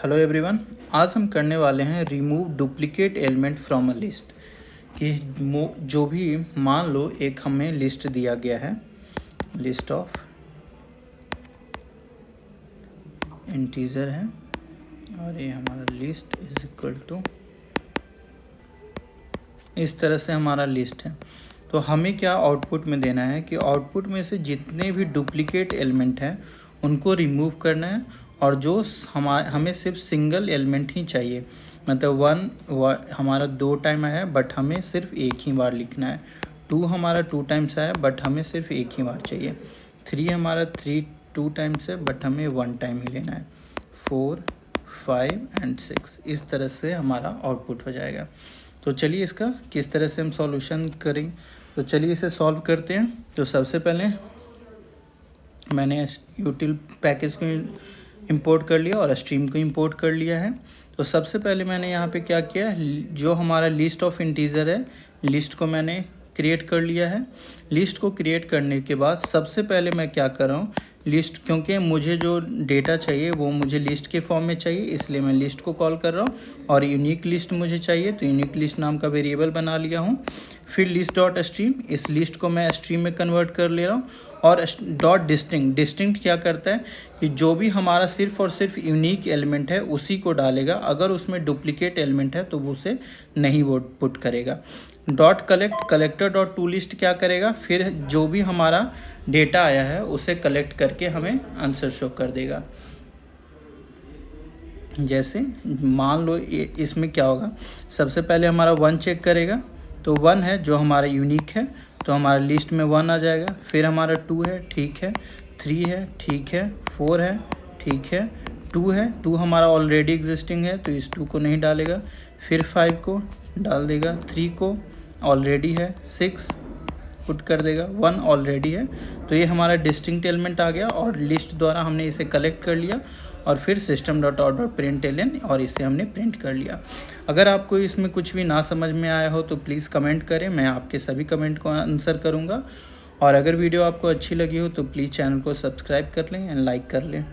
Hello everyone, आज हम करने वाले हैं remove duplicate element from a list. कि जो भी मान लो एक हमें लिस्ट दिया गया है, लिस्ट ऑफ इंटीजर है और ये हमारा लिस्ट इज इक्वल टू इस तरह से हमारा लिस्ट है। तो हमें क्या आउटपुट में देना है कि आउटपुट में से जितने भी डुप्लीकेट एलिमेंट हैं उनको रिमूव करना है और जो हमें सिर्फ सिंगल एलिमेंट ही चाहिए। मतलब हमारा 2 टाइम आया है बट हमें सिर्फ एक ही बार लिखना है। 2 हमारा 2 टाइम्स आया बट हमें सिर्फ एक ही बार चाहिए। 3 हमारा 2 टाइम्स है बट हमें 1 टाइम ही लेना है। 4, 5 एंड 6 इस तरह से हमारा आउटपुट हो जाएगा। तो चलिए इसका किस तरह से हम सॉल्यूशन करेंगे, तो चलिए इसे सॉल्व करते हैं। तो सबसे पहले मैंने यूटिल पैकेज को इंपोर्ट कर लिया और स्ट्रीम को इंपोर्ट कर लिया है। तो सबसे पहले मैंने यहाँ पे क्या किया, जो हमारा लिस्ट ऑफ इंटीजर है, लिस्ट को मैंने क्रिएट कर लिया है। लिस्ट को क्रिएट करने के बाद सबसे पहले मैं क्या कर रहा हूँ, लिस्ट, क्योंकि मुझे जो डेटा चाहिए वो मुझे लिस्ट के फॉर्म में चाहिए, इसलिए मैं लिस्ट को कॉल कर रहा हूँ। और यूनिक लिस्ट मुझे चाहिए तो यूनिक लिस्ट नाम का वेरिएबल बना लिया हूँ। फिर लिस्ट डॉट स्ट्रीम, इस लिस्ट को मैं स्ट्रीम में कन्वर्ट कर ले रहा हूँ। और डॉट डिस्टिंक्ट, डिस्टिंक्ट क्या करता है कि जो भी हमारा सिर्फ और सिर्फ यूनिक एलिमेंट है उसी को डालेगा, अगर उसमें डुप्लीकेट एलिमेंट है तो वो उसे नहीं वो पुट करेगा। Dot collect, collector dot to list क्या करेगा, फिर जो भी हमारा डेटा आया है उसे कलेक्ट करके हमें आंसर शो कर देगा। जैसे मान लो इसमें क्या होगा, सबसे पहले हमारा 1 चेक करेगा, तो 1 है जो हमारा यूनिक है तो हमारा लिस्ट में 1 आ जाएगा। फिर हमारा 2 है, ठीक है, 3 है, ठीक है, 4 है, ठीक है, 2 है, 2 हमारा ऑलरेडी एग्जिस्टिंग है तो इस 2 को नहीं डालेगा। फिर 5 को डाल देगा, 3 को ऑलरेडी है, 6 पुट कर देगा, 1 ऑलरेडी है। तो ये हमारा डिस्टिंक्ट एलिमेंट आ गया और लिस्ट द्वारा हमने इसे कलेक्ट कर लिया और फिर system dot out dot print L N और इसे हमने प्रिंट कर लिया। अगर आपको इसमें कुछ भी ना समझ में आया हो तो प्लीज़ कमेंट करें, मैं आपके सभी कमेंट को आंसर करूँगा। और अगर वीडियो आपको अच्छी लगी हो तो प्लीज़ चैनल को सब्सक्राइब कर लें एंड लाइक कर लें।